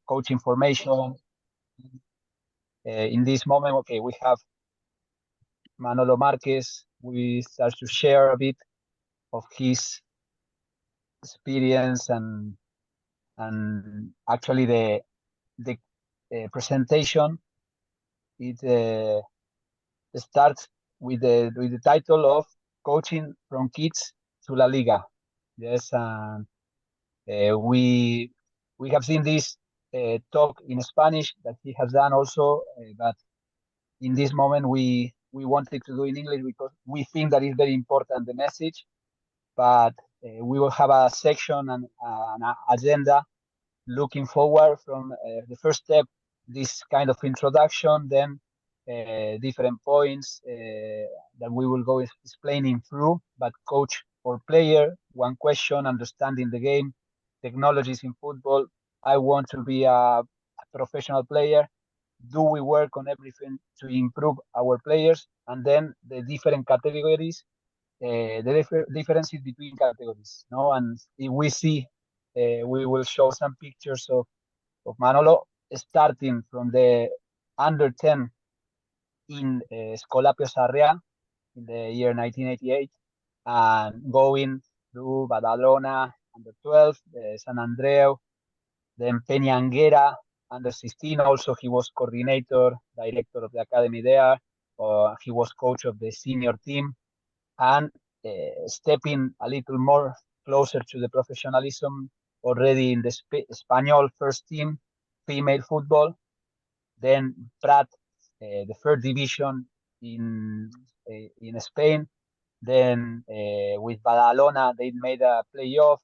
coach information. In this moment, okay, we have Manolo Márquez. We start to share a bit of his experience, and actually the presentation, it starts with the title of Coaching from Kids to La Liga. Yes, we have seen this talk in Spanish that he has done also, but in this moment we wanted to do in English because we think that is very important, the message. But we will have a section and an agenda looking forward from the first step, this kind of introduction, then different points that we will go explaining through, but coach or player, one question, understanding the game, technologies in football. I want to be a professional player. Do we work on everything to improve our players? And then the different categories, the differences between categories. No, and if we see, we will show some pictures of Manolo starting from the under 10 in Escolapio Sarriá in the year 1988 and going through Badalona under 12, San Andreu, then Peña under 16. Also, he was coordinator, director of the academy there, or he was coach of the senior team, and stepping a little more closer to the professionalism already in the Spanish first team, female football. Then Prat, the third division in Spain. Then with Badalona, they made a playoff.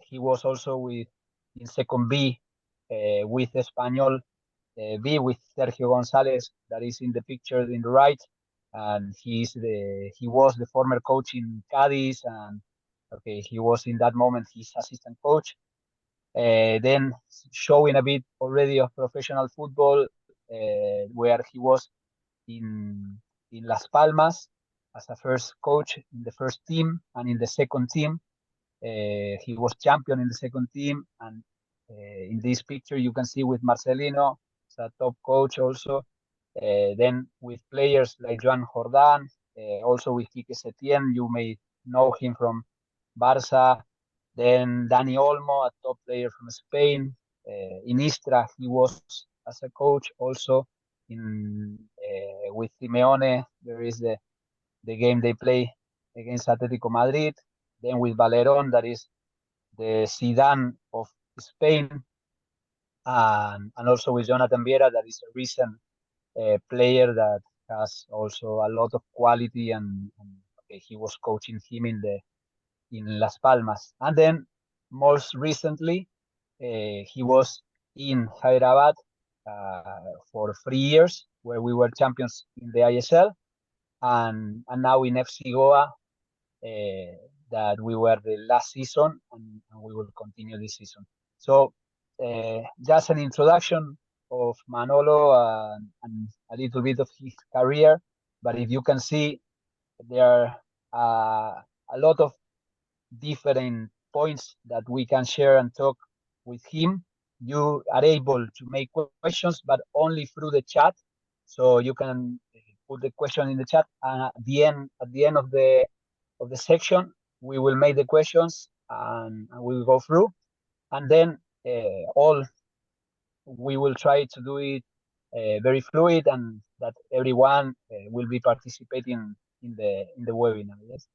He was also in second B with Espanyol B with Sergio González, that is in the picture in the right, and he was the former coach in Cadiz, and okay, he was in that moment his assistant coach. Then showing a bit already of professional football, where he was in Las Palmas as a first coach in the first team and in the second team. He was champion in the second team, and in this picture you can see with Marcelino, as a top coach also. Then with players like Joan Jordan, also with Quique Setién, you may know him from Barça. Then Dani Olmo, a top player from Spain. In Istra, he was as a coach also. With Simeone, there is the game they play against Atletico Madrid. Then with Valerón, that is the Zidane of Spain. And also with Jonathan Viera, that is a recent player that has also a lot of quality, and okay, he was coaching him in Las Palmas. And then most recently, he was in Hyderabad for 3 years, where we were champions in the ISL, and now in FC GOA, that we were the last season, and we will continue this season. So just an introduction of Manolo and a little bit of his career. But if you can see, there are a lot of different points that we can share and talk with him. You are able to make questions, but only through the chat. So you can put the question in the chat, and at the end of the section, we will make the questions and we will go through, and then we will try to do it very fluid, and that everyone will be participating in the webinar. Yes.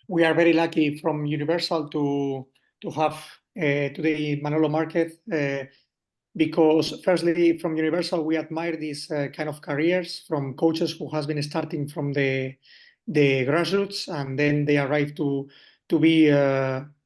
We are very lucky from Universal to have today Manolo Marquez, because firstly, from Universal, we admire these kind of careers from coaches who has been starting from the grassroots, and then they arrive to be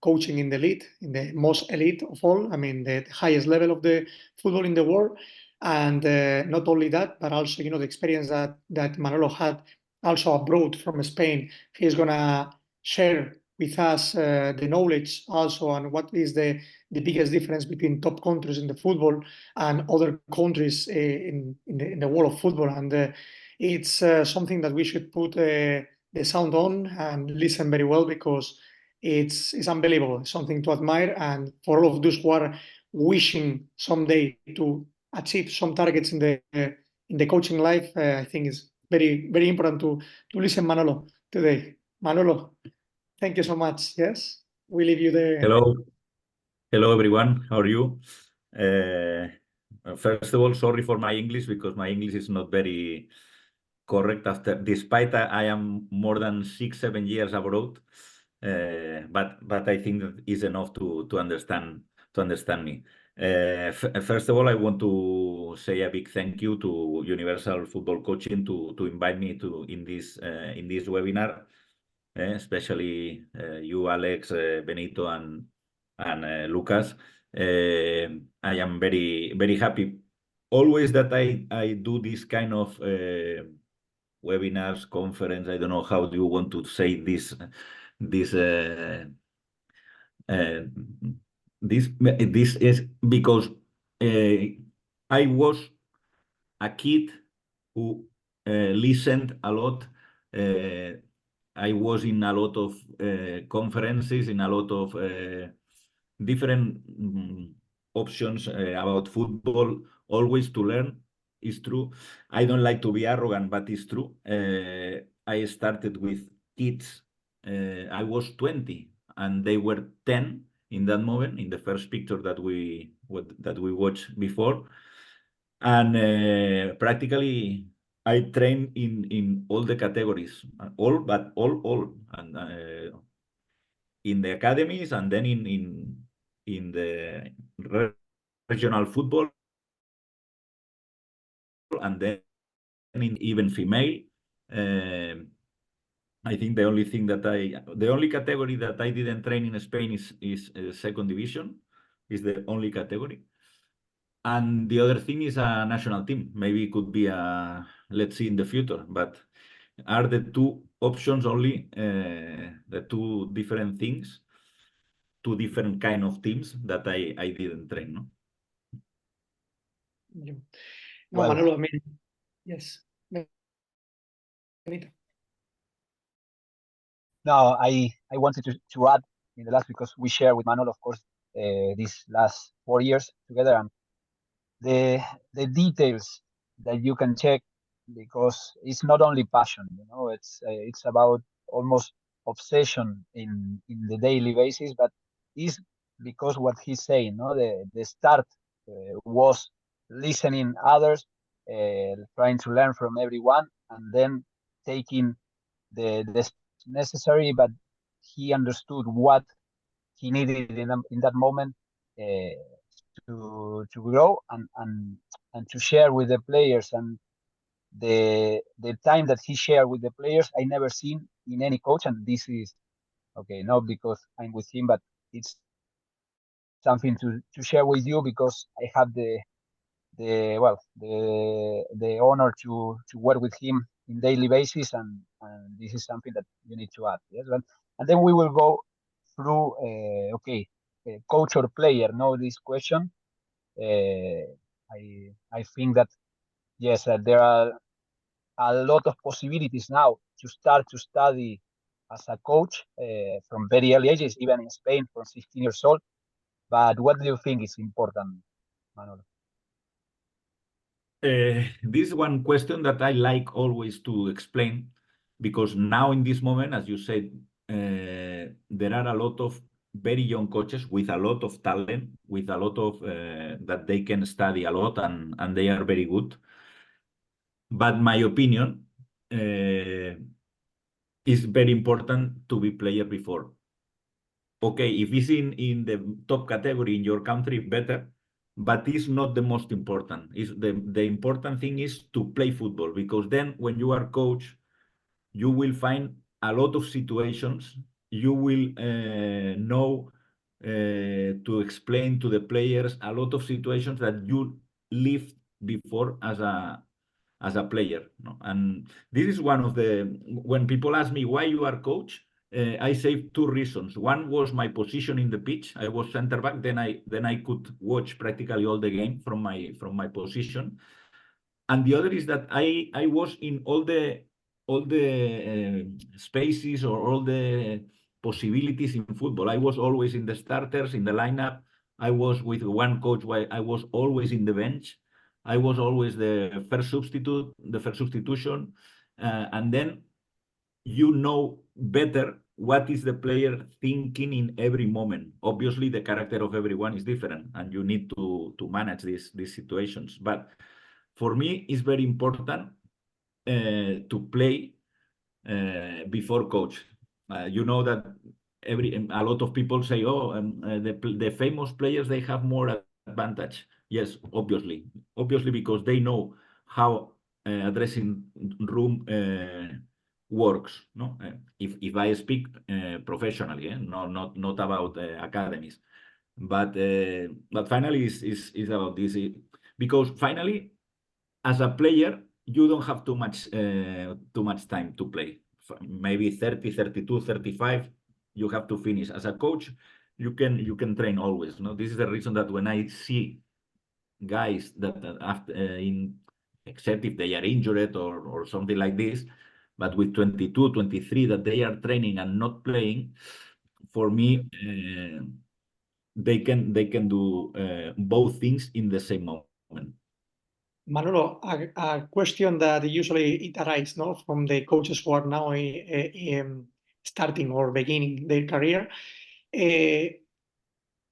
coaching in the elite, in the most elite of all. I mean, the highest level of the football in the world. And not only that, but also, the experience that Manolo had also abroad from Spain. He's gonna share with us the knowledge also on what is the biggest difference between top countries in the football and other countries in the world of football. And it's something that we should put the sound on and listen very well, because it's unbelievable, something to admire. And for all of those who are wishing someday to achieve some targets in the coaching life, I think is very, very important to listen Manolo today. Manolo, thank you so much. Yes, we leave you the. Hello everyone. How are you? First of all, sorry for my English because my English is not very correct. Despite I am more than 6-7 years abroad, but I think that is enough to understand me. First of all, I want to say a big thank you to Universal Football Coaching to invite me in this webinar, especially you, Alex, Benito, and Lucas. I am very, very happy always that I do this kind of webinars, conference. I don't know how do you want to say this this is because I was a kid who listened a lot. I was in a lot of conferences, in a lot of different options about football, always to learn. It's true. I don't like to be arrogant, but it's true. I started with kids. I was 20 and they were 10 in that moment, in the first picture that we watched before. And practically I train in all the categories, all, and in the academies, and then in the regional football, and then in even female. I think the only category that I didn't train in Spain is second division, is the only category. And the other thing is a national team. Maybe it could be let's see in the future, but are the two options only, the two different things, two different kind of teams that I didn't train, no? No, Well, Manolo, I mean, yes. Benito. No, I wanted to add in the last, because we share with Manolo, of course, these last 4 years together, and the details that you can check, because it's not only passion, it's about almost obsession in the daily basis, but it's because what he's saying, the start was listening others, trying to learn from everyone, and then taking the necessary, but he understood what he needed in that moment to grow and to share with the players. And the time that he shared with the players, I never seen in any coach. And this is okay, not because I'm with him, but it's something to share with you, because I have the honor to work with him in daily basis, and this is something that you need to add. Yes, and then we will go through coach or player. No, this question. I think that yes, there are a lot of possibilities now to start to study as a coach from very early ages, even in Spain from 16 years old. But what do you think is important, Manolo? This one question that I like always to explain, because now in this moment, as you said, there are a lot of very young coaches with a lot of talent, with a lot of that they can study a lot, and they are very good. But my opinion is very important to be player before. Okay, if it's in the top category in your country, better, but it's not the most important. Is the important thing is to play football, because then when you are coach, you will find a lot of situations. You will know to explain to the players a lot of situations that you lived before as a player, no? And this is one of when people ask me why you are coach, I say two reasons. One was my position in the pitch. I was center back. Then I could watch practically all the game from my position. And the other is that I was in all the spaces, or all the possibilities in football. I was always in the starters, in the lineup. I was with one coach where I was always in the bench. I was always the first substitute, the first substitution, and then you know better what is the player thinking in every moment. Obviously, the character of everyone is different, and you need to manage these situations. But for me, it's very important to play before coach. You know that a lot of people say, oh, the famous players, they have more advantage. Yes, obviously because they know how a dressing room works. No, if I speak professionally, not about academies, but finally is about this, because finally, as a player, you don't have too much time to play. Maybe 30, 32, 35, you have to finish. As a coach, you can train always. No, this is the reason that when I see guys that after except if they are injured or something like this, but with 22, 23 that they are training and not playing, for me, they can do both things in the same moment. Manolo, a question that usually it arises, no, from the coaches who are now starting or beginning their career,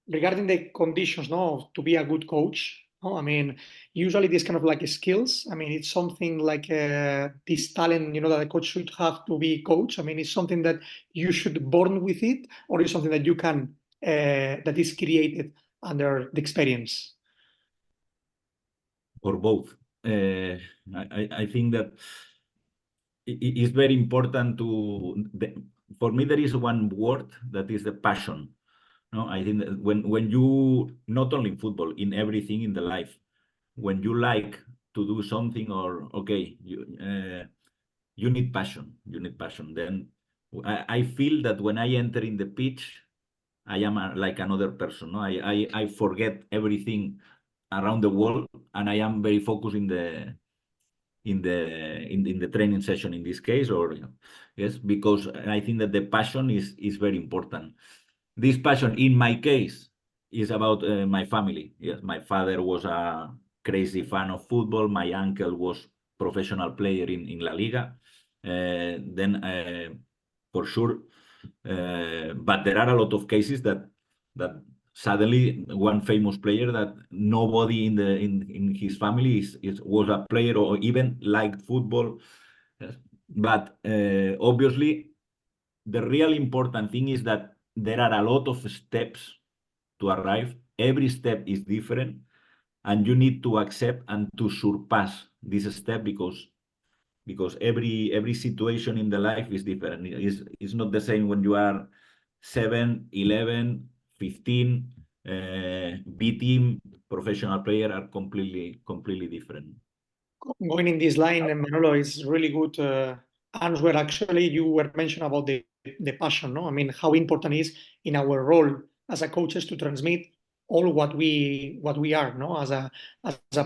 regarding the conditions, no, to be a good coach. No, I mean, usually this kind of like skills. I mean, it's something like this talent, you know, that a coach should have to be coach. I mean, it's something that you should born with it, or is something that you can that is created under the experience. Or both. I think that it is very important for me, there is one word that is the passion. No, I think that when you, not only in football, in everything in the life, when you like to do something, or okay, you need passion. You need passion. Then I feel that when I enter in the pitch, I am like another person. No, I forget everything around the world, and I am very focused in the training session in this case, or yes, because I think that the passion is very important. This passion, in my case, is about my family. Yes, my father was a crazy fan of football. My uncle was professional player in La Liga. Then, for sure, but there are a lot of cases that suddenly one famous player that nobody in his family was a player or even liked football. But obviously, the real important thing is that there are a lot of steps to arrive. Every step is different, and you need to accept and to surpass this step, because every situation in the life is different. It's not the same when you are 7, 11, 15. B team, professional player are completely different. Going in this line, Manolo, is really good answer. Actually, you were mentioning about the passion, no? I mean, how important is in our role as a coaches to transmit all what we are, no? As a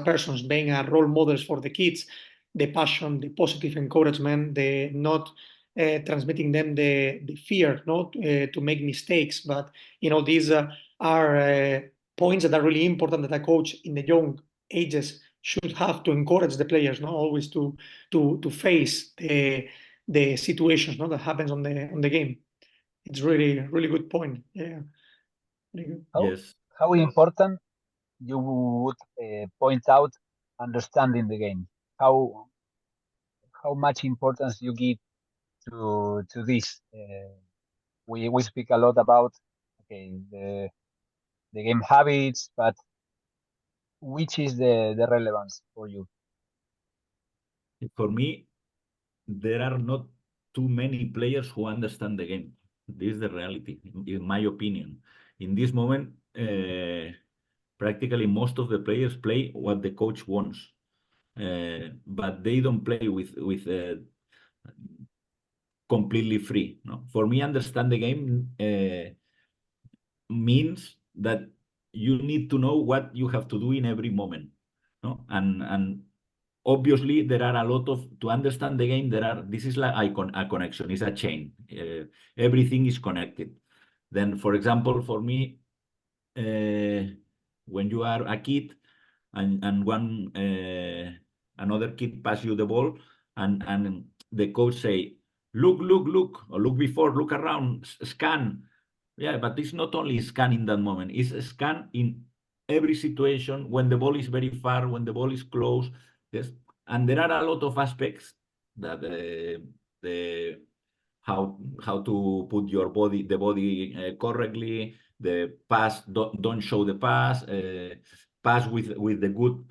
persons, being a role models for the kids, the passion, the positive encouragement, the not transmitting them the fear, not to make mistakes, but you know, these are points that are really important that a coach in the young ages should have to encourage the players, no, always to face the situations, no, that happens on the game. It's really good point. Yeah, really good. Yes. How important you would point out understanding the game? How much importance you give to this? We speak a lot about the game habits, but which is the relevance for you? For me, there are not too many players who understand the game. This is the reality, in my opinion. In this moment, practically most of the players play what the coach wants, but they don't play with completely free. No, for me, understand the game means that you need to know what you have to do in every moment. No, and obviously there are a lot of, to understand the game, this is like a connection, it's a chain. Everything is connected. Then, for example, for me, when you are a kid and another kid pass you the ball and the coach say, look, or look before, look around, scan. Yeah, but it's not only scan in that moment, it's a scan in every situation when the ball is very far, when the ball is close. Yes. And there are a lot of aspects that the how to put your body correctly, the pass, don't show the pass, pass with the good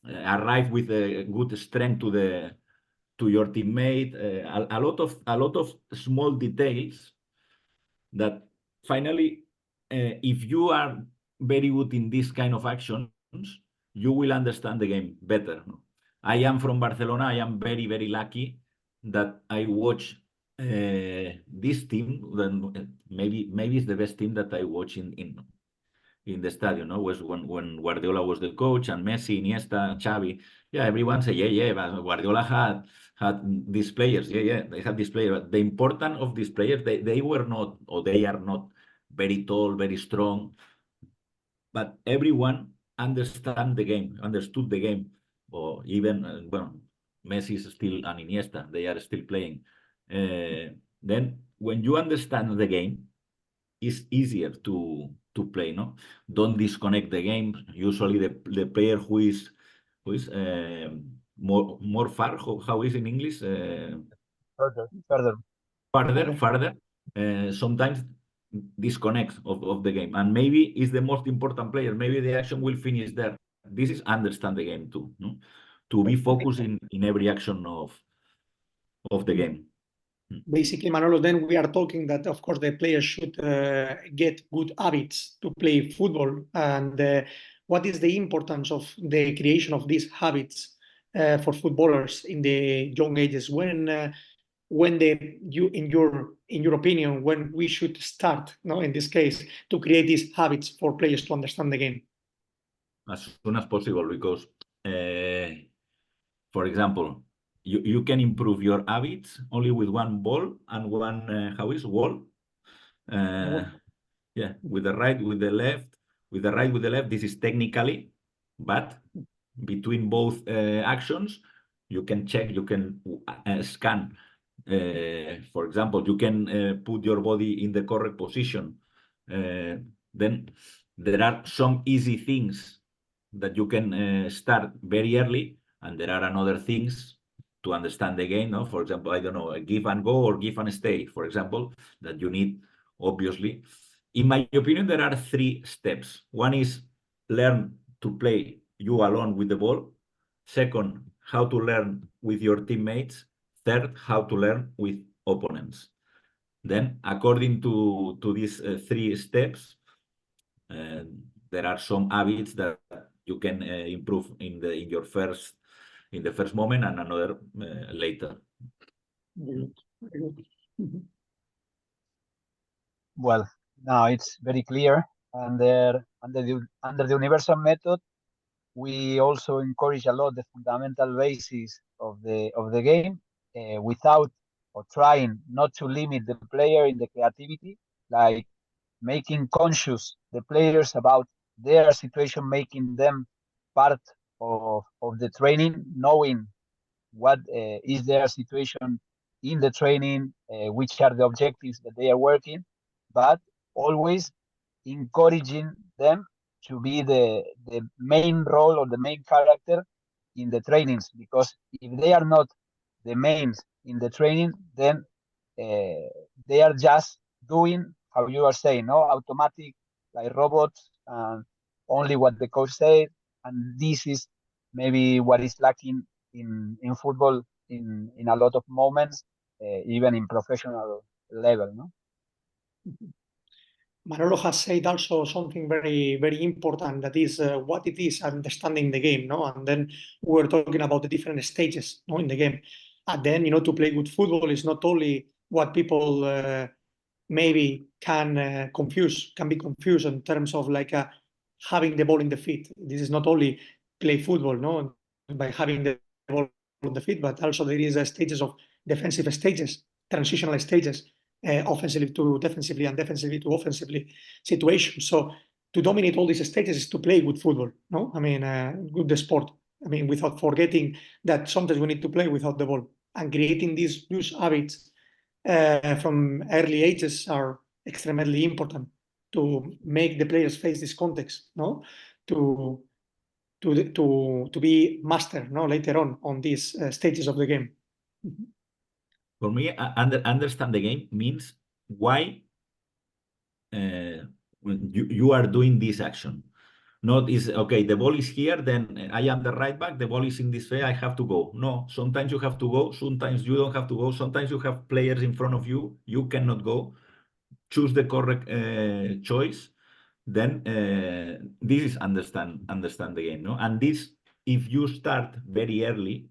arrive with a good strength to your teammate, a lot of small details that finally, if you are very good in this kind of actions, you will understand the game better. I am from Barcelona. I am very, very lucky that I watch this team. Then maybe it's the best team that I watch in the stadium. No, was when Guardiola was the coach and Messi, Iniesta, Xavi. Yeah, everyone say yeah, but Guardiola had these players. Yeah, they had these players. But the importance of these players, they were not, or they are not very tall, very strong, but everyone understood the game, or even well, Messi is still and Iniesta, they are still playing. Then when you understand the game, it's easier to play. No, don't disconnect the game. Usually the player who is more far. How is in English? Further. Farther. Sometimes disconnects of the game, and maybe is the most important player. Maybe the action will finish there. This is understand the game too. No? To be focused in every action of the game. Basically, Manolo, then we are talking that, of course, the players should get good habits to play football. And what is the importance of the creation of these habits for footballers in the young ages? In your opinion, when we should start, no, in this case, to create these habits for players to understand the game? As soon as possible, because, for example, you can improve your habits only with one ball and one wall. Yeah, with the right, with the left, with the right, with the left. This is technically, but between both actions, you can check, you can scan. For example, you can put your body in the correct position. Then there are some easy things that you can start very early, and there are another things to understand the game. No, for example, I don't know, a give and go or give and stay, for example, that you need, obviously. In my opinion, there are 3 steps. One is learn to play you alone with the ball. Second, how to learn with your teammates. Third, how to learn with opponents. Then, according to these 3 steps, there are some habits that you can improve in the first moment, and another later. Very good. Well, now it's very clear. Under the universal method, we also encourage a lot the fundamental basis of the game, without or trying not to limit the player in the creativity, like making conscious the players about their situation, making them part of the training, knowing what is their situation in the training, which are the objectives that they are working, but always encouraging them to be the main role or the main character in the trainings, because if they are not the mains in the training, then they are just doing how you are saying, no, automatic, like robots, and only what the coach said. And this is maybe what is lacking in football in a lot of moments, even in professional level, no. Manolo has said also something very, very important, that is what it is understanding the game, no? And then we were talking about the different stages, no, in the game. And then, to play good football is not only what people maybe can be confused in terms of like having the ball in the feet. This is not only play football, no, by having the ball on the feet, but also there is stages of defensive stages, transitional stages, offensively to defensively and defensively to offensively situations. So to dominate all these stages is to play good football, no? I mean, good the sport. I mean, without forgetting that sometimes we need to play without the ball, and creating these use habits from early ages are extremely important to make the players face this context, no? To be master, no, later on these stages of the game. For me, understand the game means why when you are doing this action. Not is okay, the ball is here, then I am the right back, the ball is in this way, I have to go. No, sometimes you have to go, sometimes you don't have to go, sometimes you have players in front of you, you cannot go. Choose the correct choice. Then this is understand the game, no? And this, if you start very early,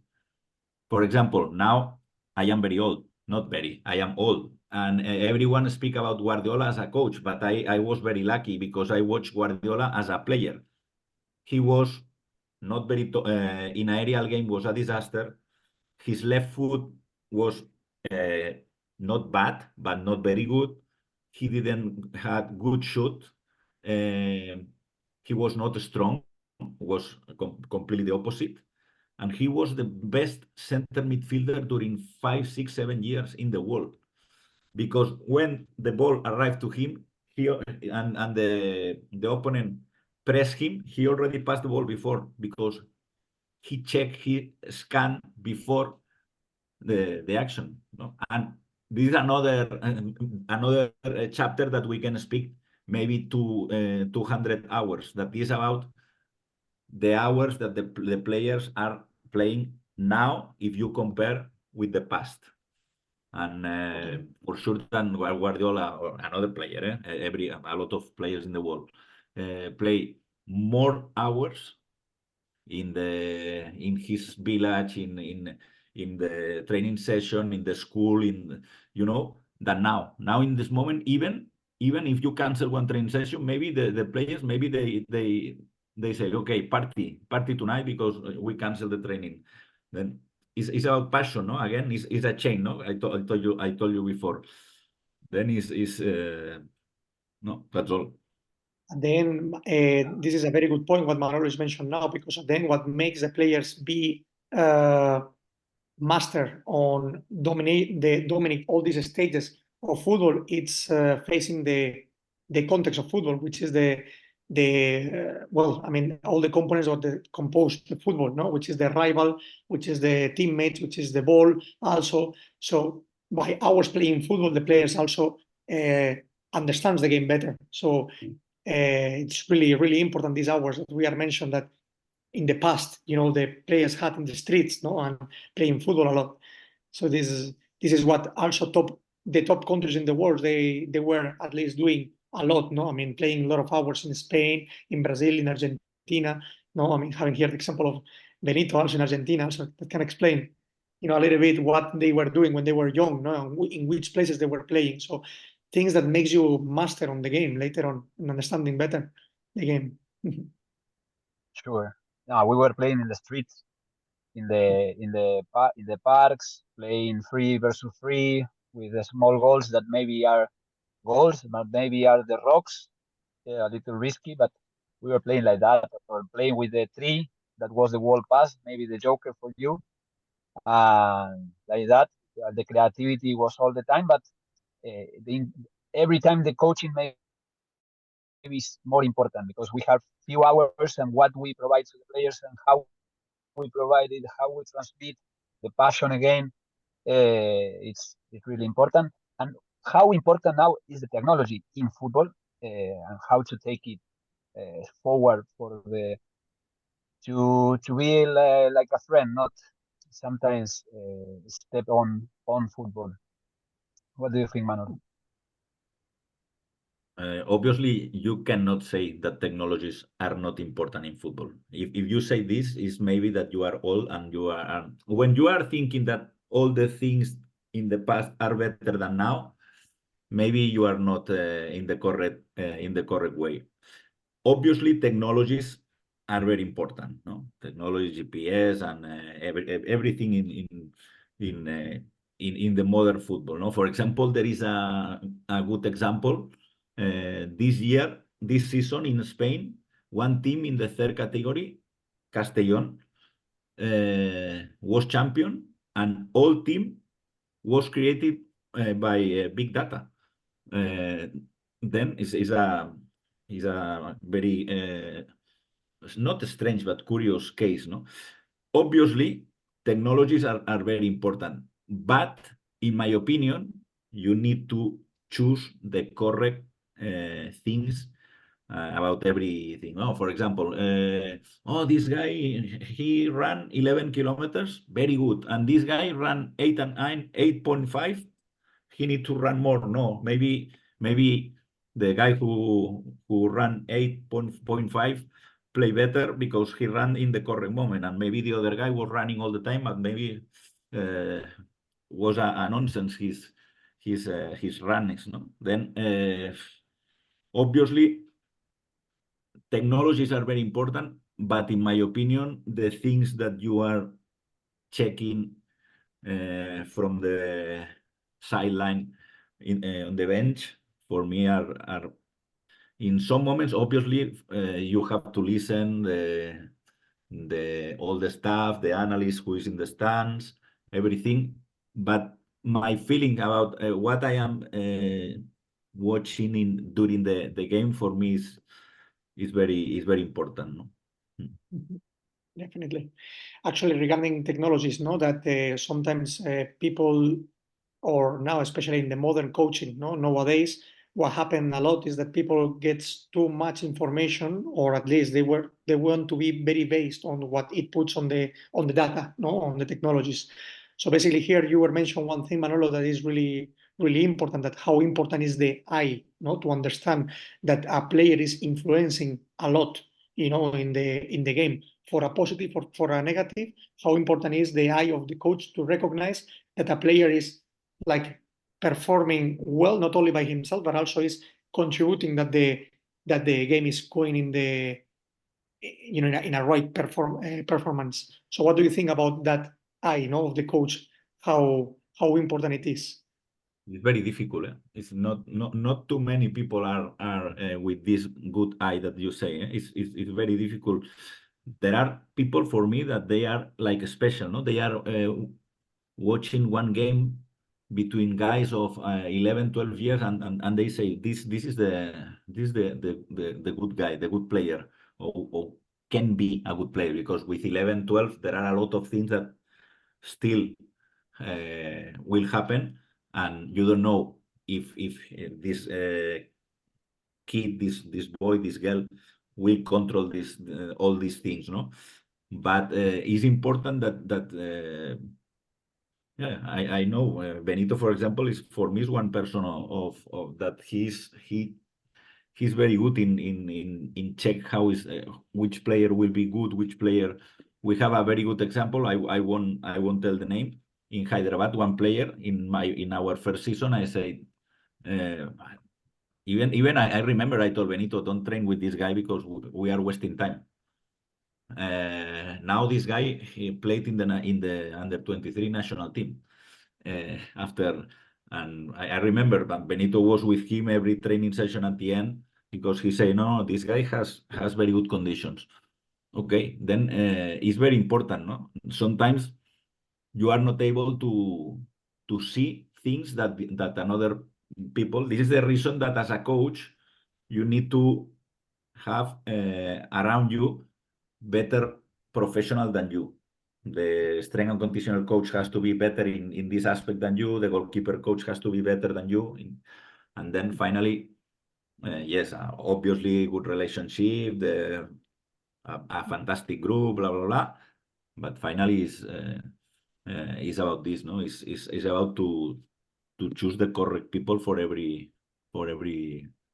for example, now I am very old, not very, I am old. And everyone speak about Guardiola as a coach, but I was very lucky because I watched Guardiola as a player. He was not very, in aerial game was a disaster. His left foot was not bad, but not very good. He didn't have good shoot. He was not strong, was completely the opposite. And he was the best center midfielder during 5, 6, 7 years in the world. Because when the ball arrived to him, he and the opponent pressed him, he already passed the ball before because he checked, he scanned before the action. No? And this is another chapter that we can speak maybe 200 hours. That is about the hours that the players are playing now if you compare with the past. And for sure, than Guardiola or another player, a lot of players in the world play more hours in his village, in the training session, in the school, than now. Now in this moment, even if you cancel one training session, maybe the players maybe they say, okay, party tonight because we cancel the training. Then it's about passion, no? Again, it's a chain, no? I told you before. Then no, that's all. And then this is a very good point what Manolo is mentioned now, because then what makes the players be master on dominate all these stages of football, it's facing the context of football, which is well, I mean, all the components of the composed football, no, which is the rival, which is the teammates, which is the ball also. So by hours playing football, the players also understands the game better. So it's really important these hours that we are mentioned that in the past, the players had in the streets, no, and playing football a lot. So this is what also the top countries in the world they were at least doing a lot, no? I mean, playing a lot of hours in Spain, in Brazil, in Argentina. No, I mean, having here the example of Benito also in Argentina, so that can explain, a little bit what they were doing when they were young, no, in which places they were playing. So things that makes you master on the game later on and understanding better the game. Sure. No, we were playing in the streets, in the parks, playing 3 versus 3 with the small goals that maybe are goals, but maybe are the rocks. A little risky, but we were playing like that, or playing with the 3 that was the wall pass, maybe the joker for you, and like that. The creativity was all the time, but every time the coaching maybe is more important because we have few hours and what we provide to the players and how we provide it, how we transmit the passion again. It's really important. And how important now is the technology in football and how to take it forward for to be like a friend, not sometimes step on football. What do you think, Manolo? Obviously, you cannot say that technologies are not important in football. If you say this, is maybe that you are old and you are when you are thinking that all the things in the past are better than now, maybe you are not in the correct way. Obviously, technologies are very important. No, technology, GPS, and everything in in the modern football. No, for example, there is a good example this season in Spain. One team in the third category, Castellón, was champion, and all team was created by big data. Then is a very not strange but curious case, no? Obviously, technologies are very important, but in my opinion, you need to choose the correct things about everything. Oh, for example, this guy, he ran 11 kilometers, very good. And this guy ran 8.5. He need to run more. No, maybe the guy who ran 8.5 play better because he ran in the correct moment. And maybe the other guy was running all the time, but maybe was a nonsense his runnings. No, then obviously technologies are very important, but in my opinion, the things that you are checking from the sideline on the bench, for me, are in some moments, obviously, you have to listen all the staff, the analyst who is in the stands, everything. But my feeling about what I am watching during the game, for me, is very important. No? Definitely. Actually, regarding technologies, that sometimes people, or now especially in the modern coaching, nowadays, what happened a lot is that people get too much information, or at least they want to be very based on what it puts on the data, on the technologies. So basically, here you were mentioning one thing, Manolo, that is really important, that how important is the eye, to understand that a player is influencing a lot, in the game, for a positive or for a negative. How important is the eye of the coach to recognize that a player is like performing well, not only by himself, but also is contributing that the game is going in the in a right performance. So what do you think about that eye, of the coach? How important it is? It's very difficult. It's not too many people are with this good eye that you say. It's very difficult. There are people for me that they are like special. No, they are watching one game between guys of 11, 12 years, and they say this is the good guy, the good player, or can be a good player, because with 11, 12 there are a lot of things that still will happen, and you don't know if this kid, this boy, this girl will control this all these things, no? But it's important that yeah, I know Benito, for example, is for me is one person of that he's very good in check how is which player will be good, which player. We have a very good example. I won't tell the name. In Hyderabad, one player in our first season, I said, even I remember I told Benito, don't train with this guy because we are wasting time. Now this guy, he played in the under 23 national team after, and I remember that Benito was with him every training session at the end, because he said, no, this guy has very good conditions. Okay, then it's very important, no? Sometimes you are not able to see things that another people. This is the reason that as a coach, you need to have around you better professional than you. The strength and conditional coach has to be better in this aspect than you. The goalkeeper coach has to be better than you. And then finally, yes, obviously good relationship, a fantastic group, blah, blah, blah. But finally, is about this, no? Is about to choose the correct people for every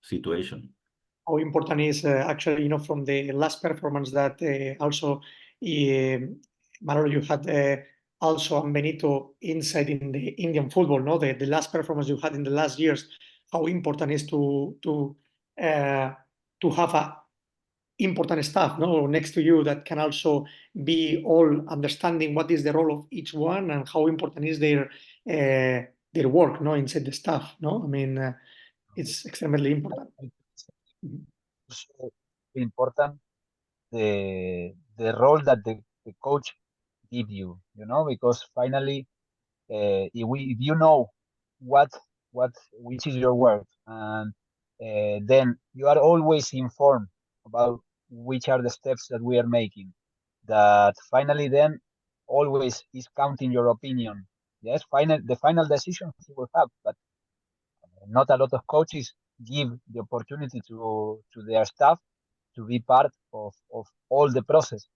situation. How important is actually, from the last performance that also Manolo, you had also Benito inside in the Indian football, no? The last performance you had in the last years. How important is to have important staff, no, next to you that can also be all understanding what is the role of each one and how important is their work, no, inside the staff, no. I mean, it's extremely important. Also important the role that the coach give you, you know, because finally, if you know what which is your work, and then you are always informed about which are the steps that we are making. That finally, then always is counting your opinion. Yes, the final decision he will have, but not a lot of coaches give the opportunity to their staff to be part of all the process.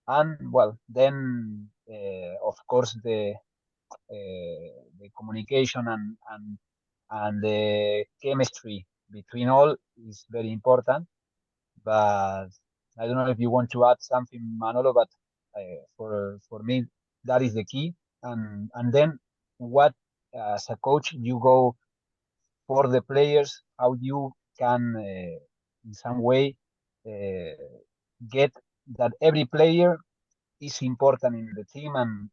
And well, then of course the communication and the chemistry between all is very important. But I don't know if you want to add something, Manolo, but for me that is the key. And then what, as a coach, you go for the players, how you can in some way uh, get that every player is important in the team, and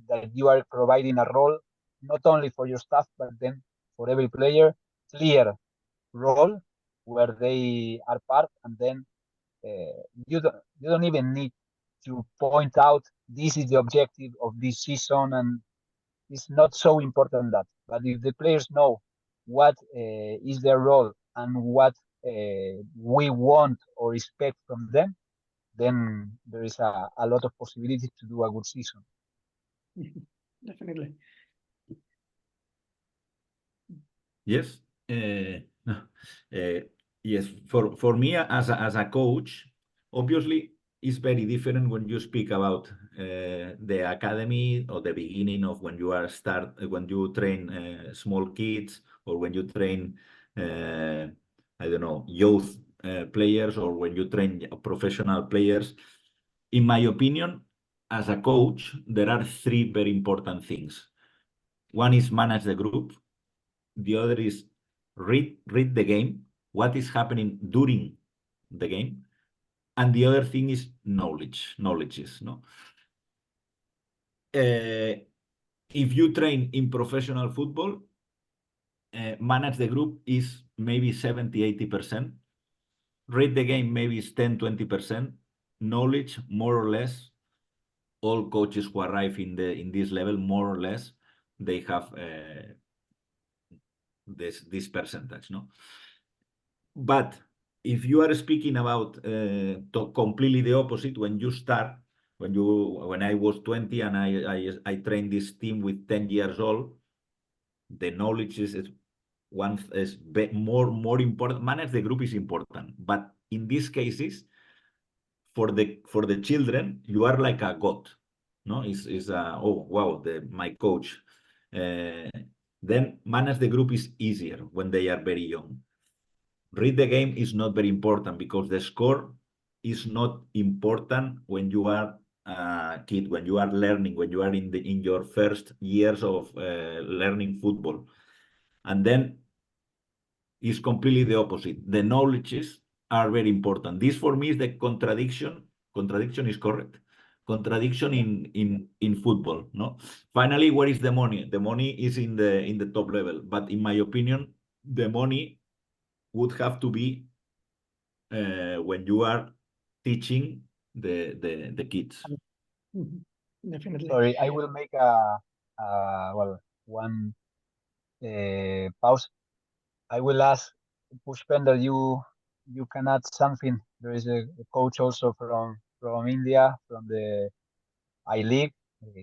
that you are providing a role not only for your staff but then for every player, clear role where they are part. And then you don't even need to point out this is the objective of this season, and it's not so important that. But if the players know what is their role and what we want or expect from them, then there is a lot of possibilities to do a good season. Definitely. Yes. Yes. For me as a coach, obviously it's very different when you speak about the academy or the beginning of when you train small kids, or when you train I don't know, youth players, or when you train professional players. In my opinion, as a coach, there are three very important things. One is manage the group. The other is read the game, what is happening during the game. And the other thing is knowledge. No? If you train in professional football, manage the group is maybe 70-80%. Read the game maybe is 10-20%. Knowledge, more or less, all coaches who arrive in this level, more or less, they have this percentage, no? But if you are speaking about completely the opposite, when you start, when I was 20 and I trained this team with 10 years old, the knowledge is more important. Manage the group is important, but in these cases, for the children, you are like a god, no? Oh wow, my coach. Then manage the group is easier when they are very young. Read the game is not very important because the score is not important when you are a kid, when you are learning, when you are in your first years of learning football. And then it's completely the opposite. The knowledges are very important. This for me is the contradiction. Contradiction is correct. Contradiction in football. No. Finally, where is the money? The money is in the top level. But in my opinion, the money would have to be when you are teaching the kids. Definitely. Sorry, I will make one pause. I will ask Pushpender, you can add something. There is a coach also from India, from the I League.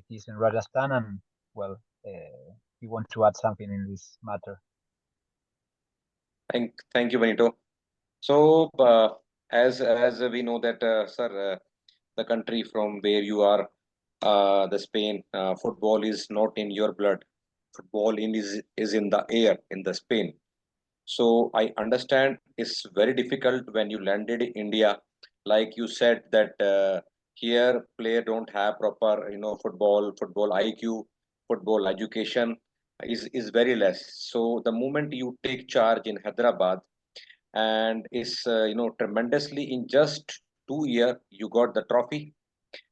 He's in Rajasthan, and well, he wants to add something in this matter. Thank you, Benito. So, as we know that, sir, the country from where you are, the Spain, football is not in your blood. Football is in the air in the Spain. So I understand it's very difficult when you landed in India. Like you said that here player don't have proper, football IQ, football education is very less. So the moment you take charge in Hyderabad, and is tremendously. In just 2 years you got the trophy,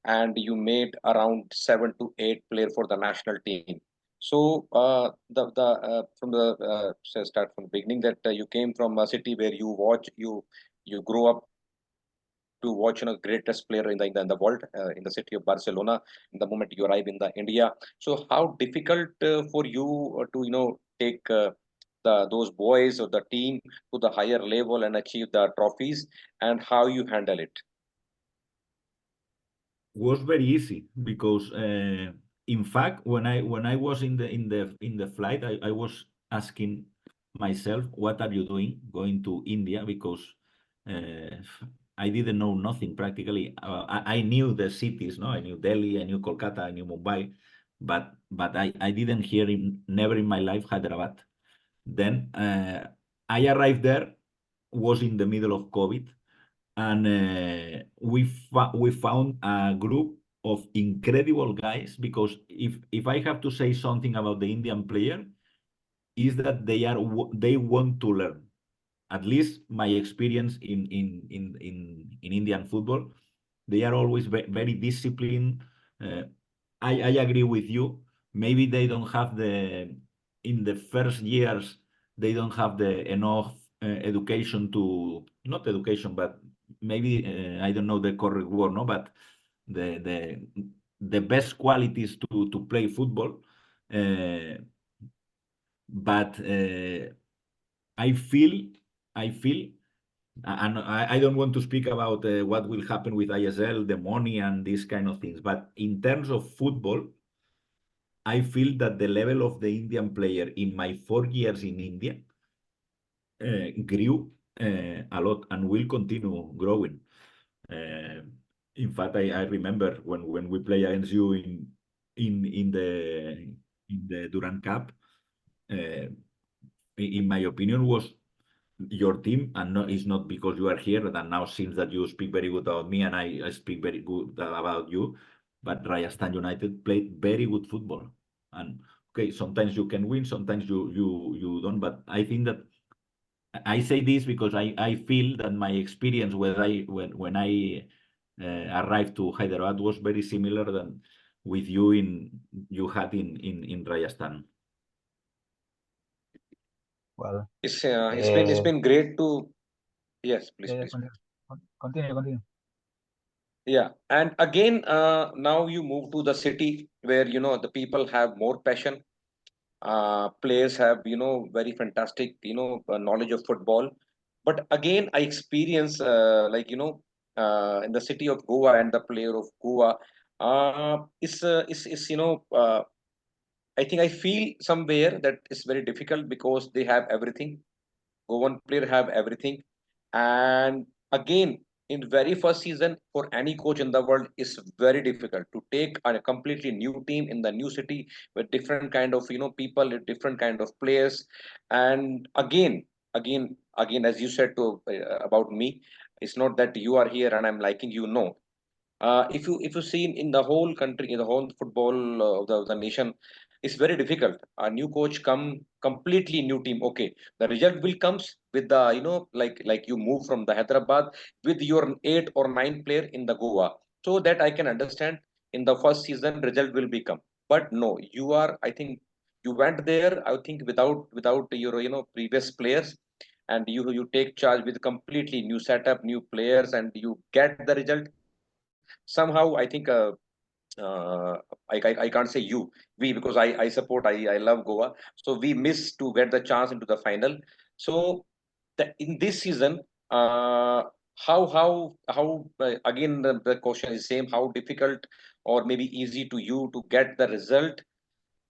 and you made around 7 to 8 player for the national team. So the from the say start from the beginning, that you came from a city where you grow up to watch greatest player in the world, in the city of Barcelona. The moment you arrive in the India, so how difficult for you to take those boys or the team to the higher level and achieve the trophies, and how you handle it? Was very easy because in fact when I was in the flight, I was asking myself, what are you doing going to India? Because uh, I didn't know nothing practically. I knew the cities, no, I knew Delhi, I knew Kolkata, I knew Mumbai, but I didn't hear never in my life Hyderabad. Then I arrived there, was in the middle of COVID, and we found a group of incredible guys. Because if I have to say something about the Indian player, is that they want to learn. At least my experience in Indian football, they are always very disciplined. Uh, I agree with you. Maybe they don't have in the first years, they don't have the enough education to, not education, but maybe I don't know the correct word, no, but the best qualities to play football. But I feel, and I don't want to speak about what will happen with ISL, the money, and these kind of things. But in terms of football, I feel that the level of the Indian player in my 4 years in India grew a lot and will continue growing. In fact, I remember when we play against you in the Durand Cup. In my opinion, was your team, and it's not because you are here, and now seems that you speak very good about me and I speak very good about you. But Rajasthan United played very good football, and okay, sometimes you can win, sometimes you don't. But I think that I say this because I feel that my experience when I arrived to Hyderabad was very similar than with you had in Rajasthan. Well, It's been great to. Yes, please, yeah, please. continue. Yeah, and again, now you move to the city where the people have more passion. Players have very fantastic knowledge of football. But again, I experience in the city of Goa, and the player of Goa is I think I feel somewhere that it's very difficult because they have everything. Goan player have everything. And again, in very first season, for any coach in the world, is very difficult to take a completely new team in the new city with different kind of people, with different kind of players. And again, as you said to about me, it's not that you are here and I'm liking you. No, if you see in the whole country, in the whole football of the nation, it's very difficult. A new coach come completely new team. Okay, the result will comes with the like you move from the Hyderabad with your 8 or 9 player in the Goa, so that I can understand in the first season result will become. But no, you are, I think you went there, I think without your previous players, and you take charge with completely new setup, new players, and you get the result somehow. I think uh, I can't say you, we, because I support, I love Goa, so we miss to get the chance into the final. So in this season, again, the question is same, how difficult or maybe easy to you to get the result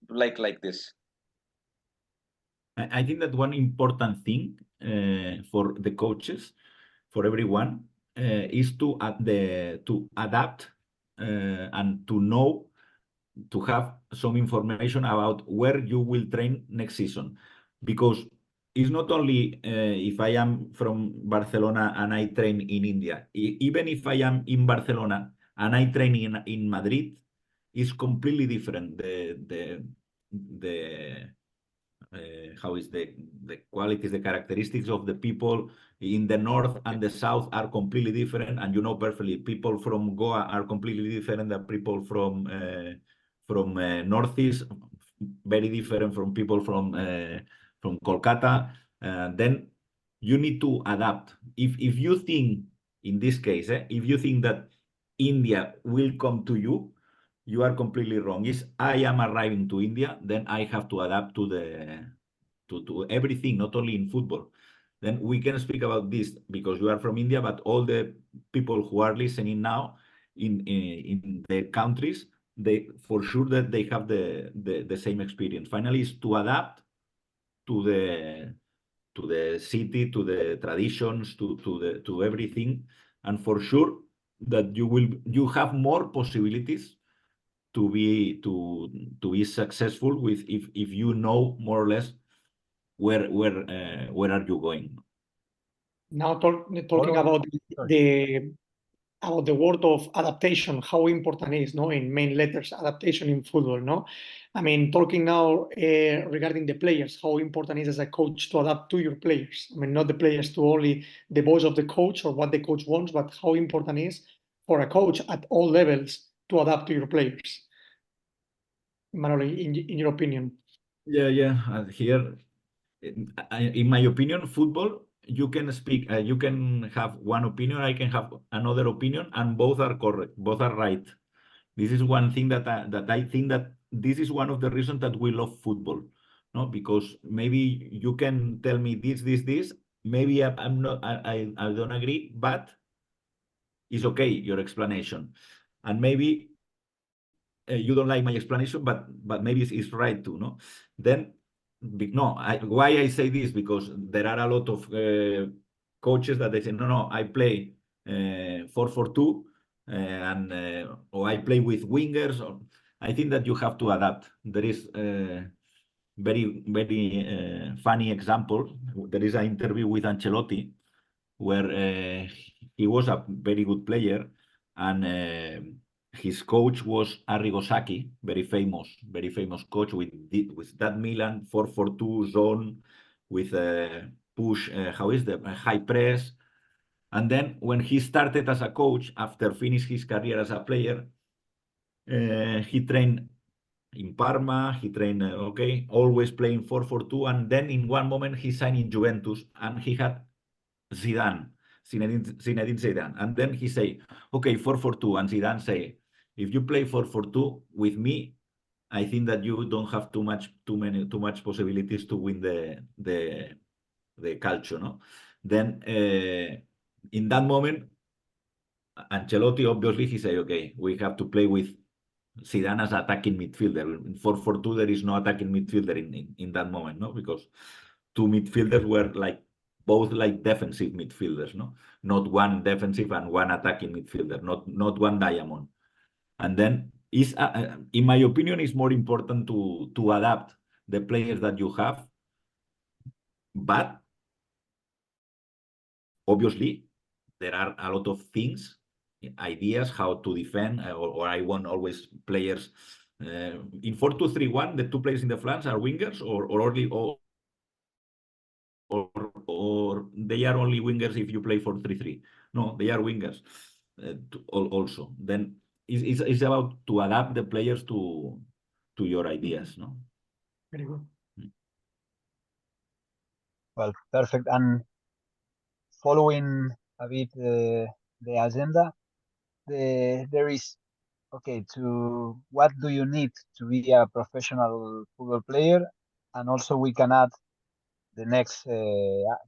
like this? I think that one important thing for the coaches, for everyone, is to adapt and to know, to have some information about where you will train next season. Because it's not only if I am from Barcelona and I train in India. Even if I am in Barcelona and I train in Madrid, it's completely different. The how is the qualities, the characteristics of the people in the north and the south are completely different, and you know perfectly people from Goa are completely different than people from northeast, very different from people from Kolkata. Then you need to adapt. If you think in this case, if you think that India will come to you, you are completely wrong. If I am arriving to India, then I have to adapt to everything, not only in football. Then we can speak about this because you are from India, but all the people who are listening now in their countries, they for sure that they have the same experience. Finally, is to adapt to the city, to the traditions, to everything, and for sure that you have more possibilities to be successful with if you know more or less where are you going. Now talking Following- about sorry. the word of adaptation, how important is, no, in main letters, adaptation in football, no? I mean, talking now regarding the players, how important is as a coach to adapt to your players? I mean, not the players to only the voice of the coach or what the coach wants, but how important is for a coach at all levels to adapt to your players? Manolo, in your opinion. Yeah. Here, in my opinion, football, you can speak, you can have one opinion, I can have another opinion, and both are correct, both are right. This is one thing that I think that this is one of the reasons that we love football, no? Because maybe you can tell me this. Maybe I'm not, I don't agree, but it's okay, your explanation. And maybe you don't like my explanation, but maybe it's right too, no? Then, no, why I say this? Because there are a lot of coaches that they say, no, I play 4-4-2, or I play with wingers. Or I think that you have to adapt. There is very funny example. There is an interview with Ancelotti where he was a very good player, and his coach was Arrigo Sacchi, very famous coach with that Milan 4-4-2 zone with push, how is the high press. And then when he started as a coach, after finish his career as a player, he trained in Parma, he trained, always playing 4-4-2. And then in one moment he signed in Juventus and he had Zinedine Zidane. And then he say, okay, 4-4-2. And Zidane say, if you play 4-4-2 with me, I think that you don't have too much possibilities to win the calcio, no? Then in that moment, Ancelotti, obviously, he say, okay, we have to play with Zidane as attacking midfielder. In 4-4-2, there is no attacking midfielder in that moment, no? Because two midfielders were both defensive midfielders, no? Not one defensive and one attacking midfielder, not one diamond. And then in my opinion, it's more important to adapt the players that you have, but obviously there are a lot of things, ideas how to defend, or I want always players in 4-2-3-1. The two players in the flanks are wingers, or they are only wingers if you play 4-3-3. No, they are wingers also. Then it's about to adapt the players to your ideas, no? Very good. Well, perfect. And following a bit the agenda, there is, okay, to what do you need to be a professional football player? And also we can add the next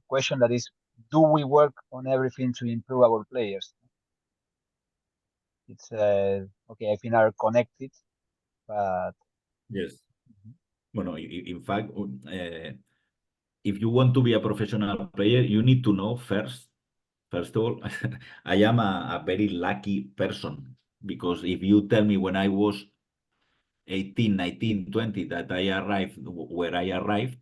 question, that is, do we work on everything to improve our players? It's okay, I think are connected, but yes. Well, in fact, if you want to be a professional player, you need to know first of all, I am a very lucky person, because if you tell me when I was 18, 19, 20 that I arrived where I arrived,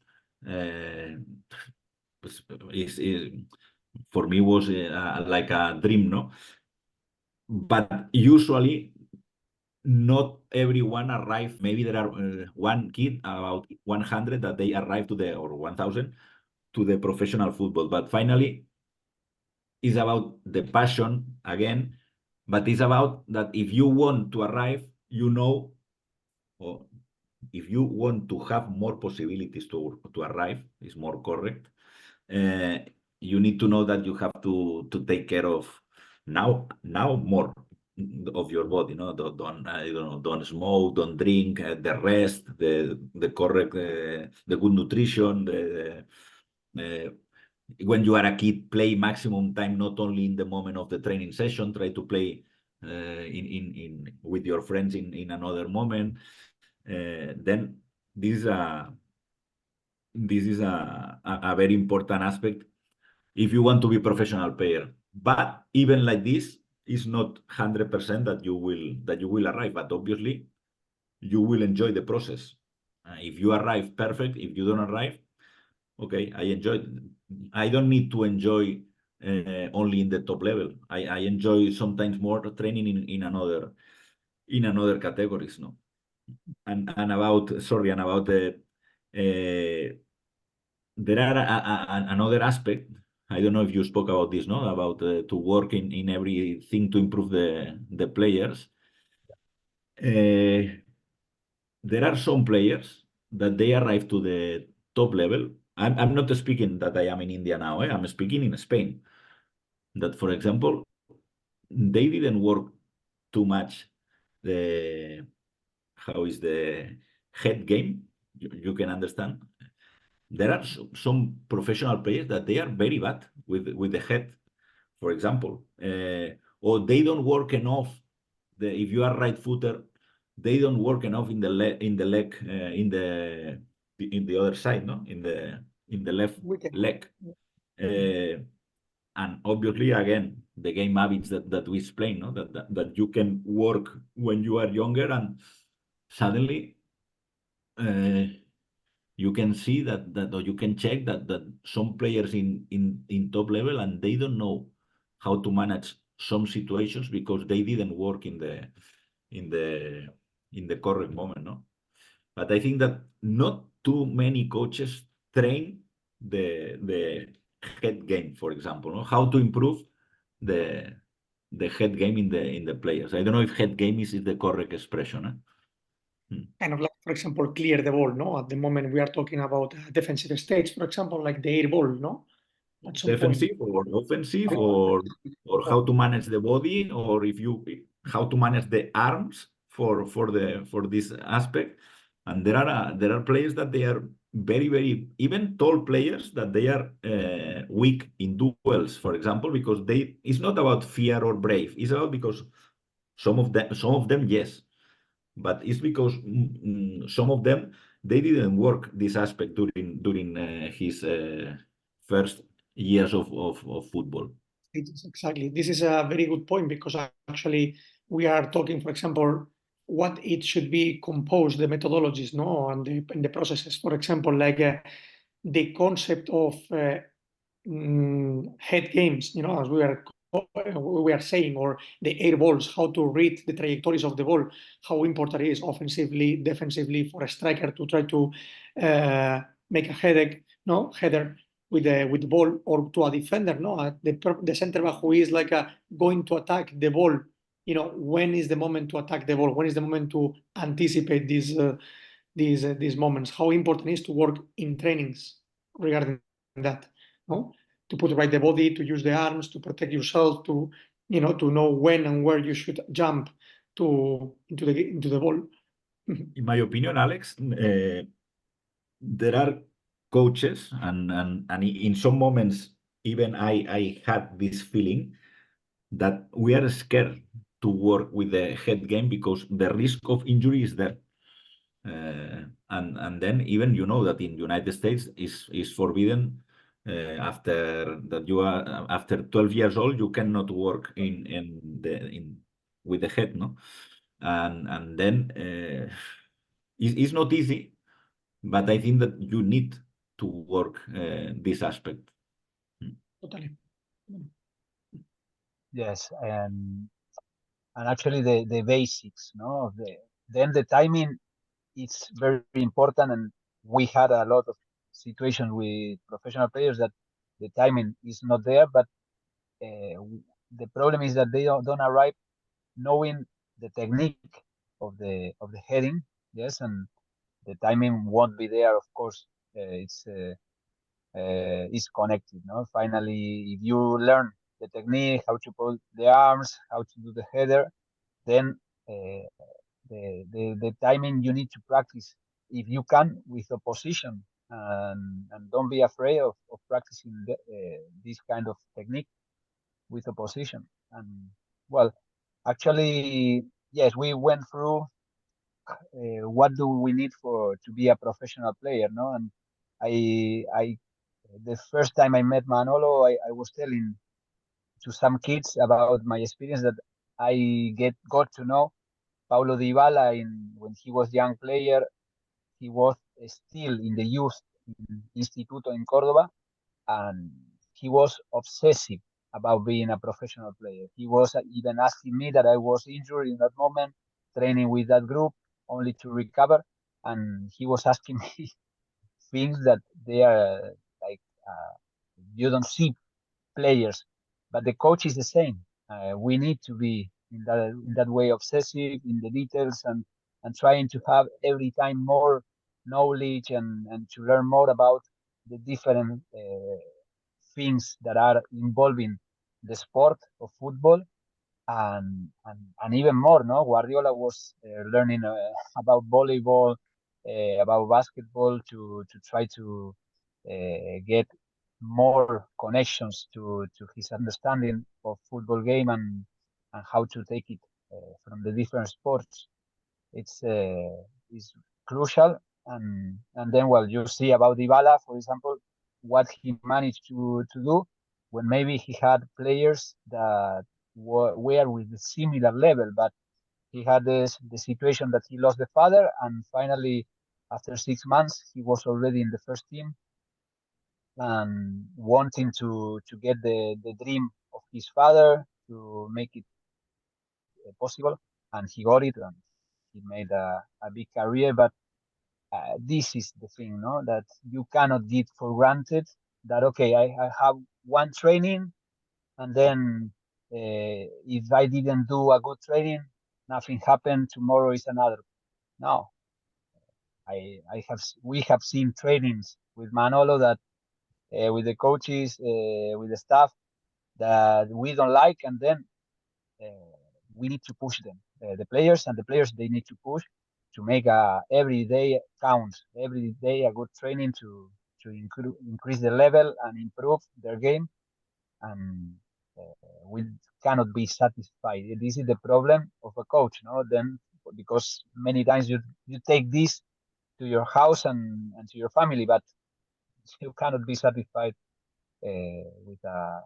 for me was like a dream, no? But usually not everyone arrive. Maybe there are one kid, about 100 that they arrive to the, or 1,000 to the professional football. But finally, it's about the passion again. But it's about that if you want to arrive, or if you want to have more possibilities to arrive, is more correct. You need to know that you have to take care of now more of your body. Don't I don't know, don't smoke, don't drink, the rest, the correct, the good nutrition, when you are a kid, play maximum time, not only in the moment of the training session. Try to play in with your friends in another moment. Then this is a very important aspect if you want to be professional player. But even like this, it's not 100% that you will arrive. But obviously, you will enjoy the process. If you arrive, perfect. If you don't arrive, okay, I don't need to enjoy only in the top level. I enjoy sometimes more training in another categories, no. And about the there are another aspect. I don't know if you spoke about this, no, about to work in everything to improve the players. There are some players that they arrive to the top level. I'm not speaking that I am in India now. I'm speaking in Spain. That, for example, they didn't work too much how is the head game. You can understand. There are some professional players that they are very bad with the head, for example, or they don't work enough. If you are right footer, they don't work enough in the leg, in the other side, no, in the left leg. And obviously, again, the game habits that we explain, no, that you can work when you are younger, and suddenly you can see that or you can check that some players in top level, and they don't know how to manage some situations because they didn't work in the correct moment, no. But I think that not too many coaches train the head game, for example, no? How to improve the head game in the players. I don't know if head game is the correct expression. Kind of like, for example, clear the ball, no? At the moment we are talking about defensive stage, for example, like the air ball, no? At some Defensive or offensive, or how to manage the body, or how to manage the arms for this aspect. And there are players that they are very, very, even tall players, that they are weak in duels, for example, because it's not about fear or brave. It's about because some of them, yes, but it's because some of them, they didn't work this aspect during his first years of football. Exactly. This is a very good point, because actually we are talking, for example, what it should be composed, the methodologies, no, and the processes. For example, like the concept of head games, you know, as we are saying, or the air balls, how to read the trajectories of the ball, how important it is offensively, defensively, for a striker to try to make a header with the ball, or to a defender, no, the center back who is like going to attack the ball. You know, when is the moment to attack the ball? When is the moment to anticipate these moments? How important it is to work in trainings regarding that, no? To put right the body, to use the arms, to protect yourself, to know when and where you should jump into the ball. In my opinion, Alex, there are coaches, and in some moments, even I had this feeling that we are scared to work with the head game because the risk of injury is there. And then even that in United States is forbidden after that you are after 12 years old, you cannot work with the head, no. And then it's not easy, but I think that you need to work this aspect. Totally. Yes, and actually the basics, no? Then the timing is very important, and we had a lot of situations with professional players that the timing is not there, but the problem is that they don't arrive knowing the technique of the heading, yes, and the timing won't be there. Of course, it's connected. No, finally, if you learn the technique, how to put the arms, how to do the header, then the timing you need to practice if you can with opposition, and don't be afraid of practicing this kind of technique with opposition. And well, actually, yes, we went through what do we need for to be a professional player, no? And I the first time I met Manolo, I was telling to some kids about my experience that I got to know Paulo Dybala when he was young player. He was still in the youth instituto in Cordoba, and he was obsessive about being a professional player. He was even asking me that I was injured in that moment, training with that group only to recover, and he was asking me things that they are like you don't see players, but the coach is the same. We need to be in that way obsessive in the details, and trying to have every time more knowledge, and to learn more about the different things that are involving the sport of football, and even more. No, Guardiola was learning about volleyball, about basketball, to try to get more connections to his understanding of football game, and how to take it from the different sports. It's is crucial, and then well, you see about Dybala, for example, what he managed to do when maybe he had players that were with a similar level, but he had the situation that he lost the father, and finally, after 6 months, he was already in the first team, and wanting to get the dream of his father to make it possible, and he got it, and he made a big career. But this is the thing, no, that you cannot get for granted that okay, I have one training, and then if I didn't do a good training, nothing happened. Tomorrow is another. No, we have seen trainings with Manolo that with the coaches, with the staff that we don't like, and then we need to push them, the players, and the players they need to push to make every day count, every day a good training to increase the level and improve their game, and we cannot be satisfied. This is the problem of a coach, no? Then because many times you take this to your house and to your family, but you cannot be satisfied with a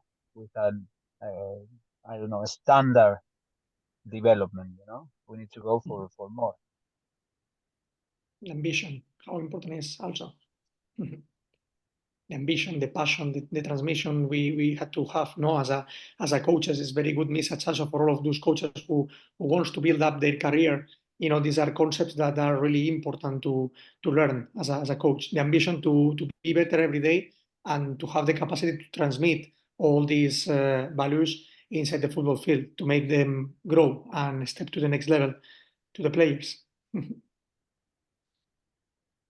I don't know, a standard development. We need to go for more. The ambition, how important is also. The ambition, the passion, the transmission we had to have, no, as a coaches is very good message also for all of those coaches who wants to build up their career. These are concepts that are really important to learn as a coach. The ambition to be better every day, and to have the capacity to transmit all these values inside the football field to make them grow and step to the next level to the players.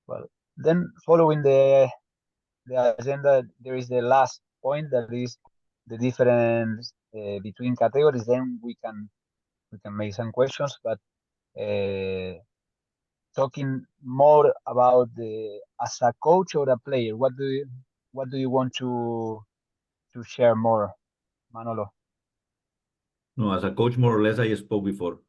Well, then following the agenda, there is the last point, that is the difference between categories. Then we can make some questions, but talking more about as a coach or a player, what do you want to share more, Manolo? No, as a coach, more or less, I spoke before,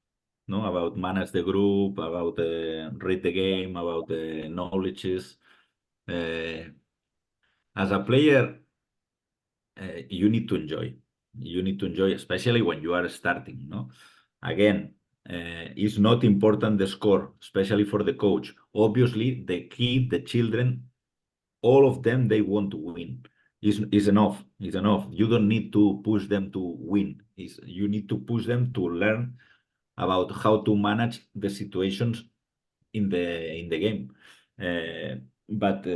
no, about manage the group, about read the game, about the knowledges. As a player, you need to enjoy. You need to enjoy, especially when you are starting. No, again, it's not important the score, especially for the coach. Obviously, the children, all of them, they want to win. Is enough. It's enough. You don't need to push them to win. You need to push them to learn about how to manage the situations in the game. But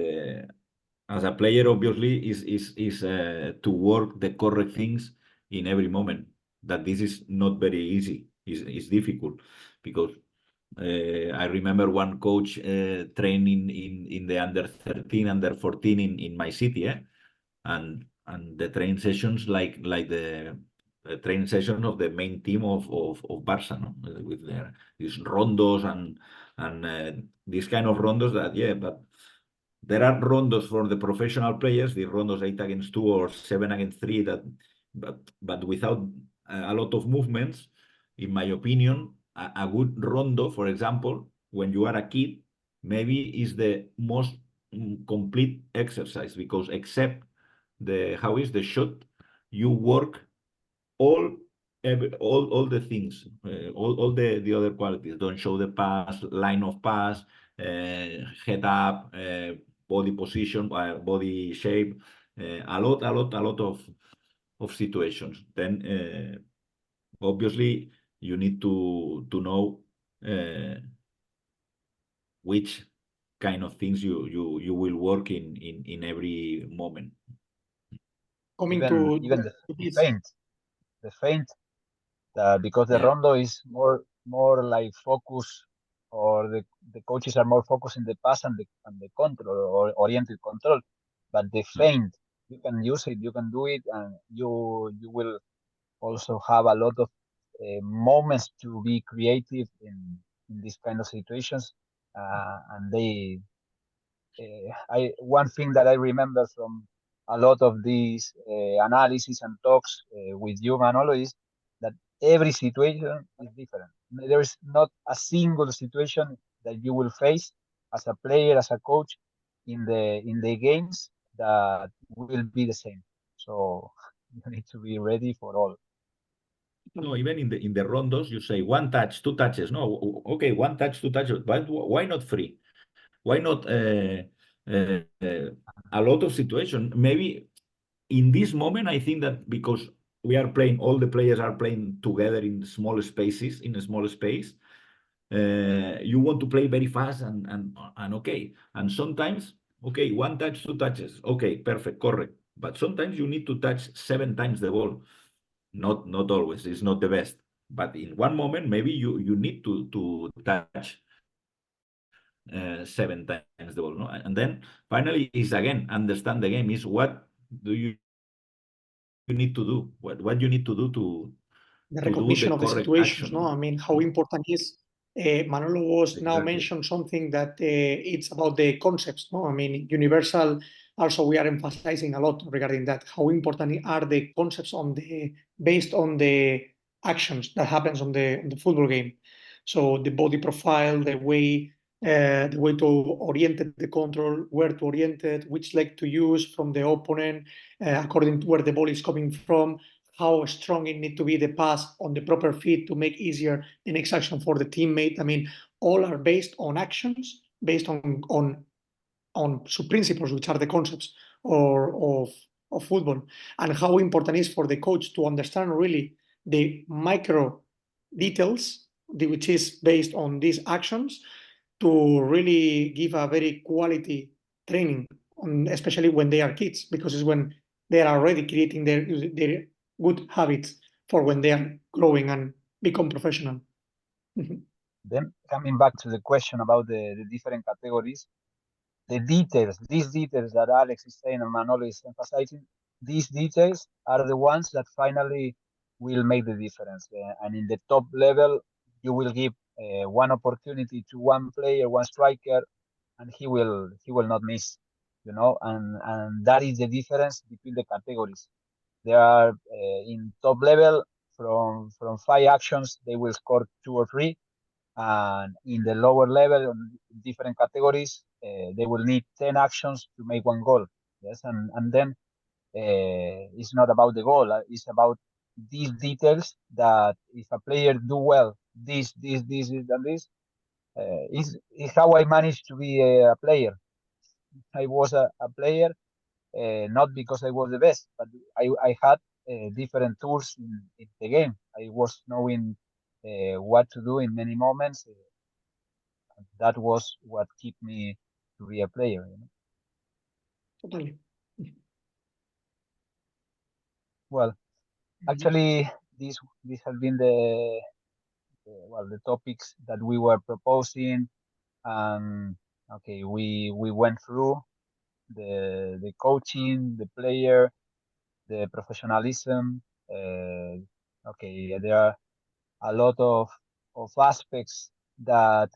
as a player, obviously, is to work the correct things in every moment. That this is not very easy. Is difficult because I remember one coach training in the under 13, under 14 in my city, and the training sessions like the training session of the main team of Barça, no? With these rondos and these kind of rondos that but there are rondos for the professional players, the rondos 8 against 2 or 7 against 3 that but without a lot of movements. In my opinion, a good rondo, for example, when you are a kid, maybe is the most complete exercise, because except how is the shot, you work all the things, all the other qualities. Don't show the pass, line of pass, head up, body position, body shape, a lot of situations. Then obviously you need to know which kind of things you will work in every moment. Coming even to the this, feint, because the Yeah. rondo is more like focus, or the coaches are more focused in the pass and the control, or oriented control. But the feint, you can use it, you can do it, and you will also have a lot of moments to be creative in these kind of situations. And one thing that I remember from a lot of these analysis and talks with you, Manolo, is that every situation is different. There is not a single situation that you will face as a player, as a coach, in the games that will be the same. So you need to be ready for all. No, even in the rondos, you say 1 touch, 2 touches. No, okay, 1 touch, 2 touches, but why not 3? Why not a lot of situation? Maybe in this moment, I think that because we are playing, all the players are playing together in small spaces, in a small space. You want to play very fast and okay. And sometimes, okay, 1 touch, 2 touches. Okay, perfect, correct. But sometimes you need to touch 7 times the ball. Not always. It's not the best. But in one moment, maybe you need to touch 7 times the ball, no? And then finally is again understand the game. Is what do you need to do? What you need to do to the do recognition the of the correct situations, action, no? no? I mean, how important is Manolo was now Exactly. mentioned something that it's about the concepts, no? I mean, Universal, also we are emphasizing a lot regarding that. How important are the concepts based on the actions that happens on the football game? So the body profile, the way to orient the control, where to orient it, which leg to use from the opponent, according to where the ball is coming from, how strong it needs to be the pass on the proper feet to make easier the next action for the teammate. I mean, all are based on actions, based on principles, which are the concepts of football, and how important it is for the coach to understand really the micro details, which is based on these actions, to really give a very quality training, especially when they are kids, because it's when they are already creating their good habits for when they are growing and become professional. Then coming back to the question about the different categories, these details that Alex is saying and Manolo is emphasizing, these details are the ones that finally will make the difference. And in the top level, you will give one opportunity to one player, one striker, and he will not miss. And that is the difference between the categories. They are in top level, from 5 actions they will score 2 or 3, and in the lower level, on different categories, they will need 10 actions to make 1 goal. Yes, and then it's not about the goal. It's about these details, that if a player do well, this, and this, is how I managed to be a player. I was a player, not because I was the best, but I had different tools in the game. I was knowing what to do in many moments. That was what kept me to be a player. Totally. Well, actually, this has been the topics that we were proposing, and okay, we went through the coaching, the player, the professionalism. Okay, there are a lot of aspects that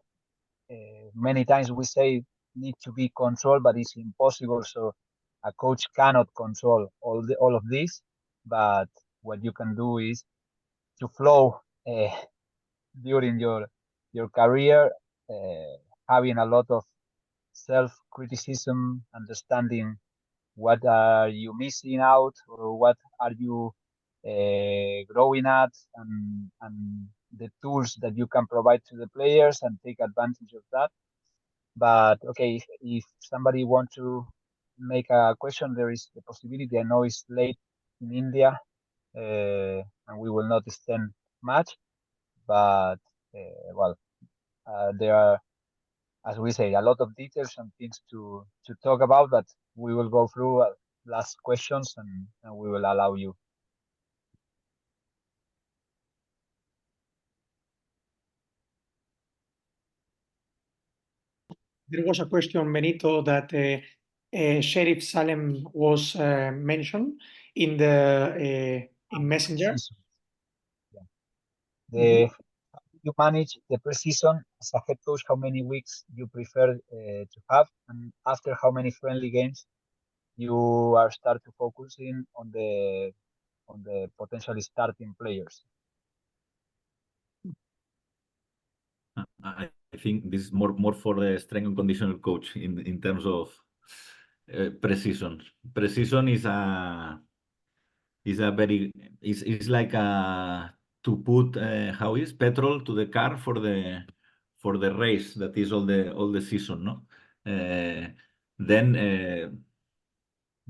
many times we say need to be controlled, but it's impossible. So a coach cannot control all of this. But what you can do is to flow during your career, having a lot of self criticism, understanding what are you missing out or what are you growing at, and the tools that you can provide to the players and take advantage of that. But okay, if somebody wants to make a question, there is the possibility. I know it's late in India, and we will not extend much, but well, there are, as we say, a lot of details and things to talk about. But we will go through last questions, and we will allow you. There was a question, Benito, that Sheriff Salem was mentioned in the in Messenger. Yeah. The you manage the preseason as a head coach, how many weeks you prefer to have, and after how many friendly games you are start to focusing on the potentially starting players. I think this is more for the strength and conditional coach in terms of precision. Precision is a very is like to put how is petrol to the car for the race that is all the season, no? Then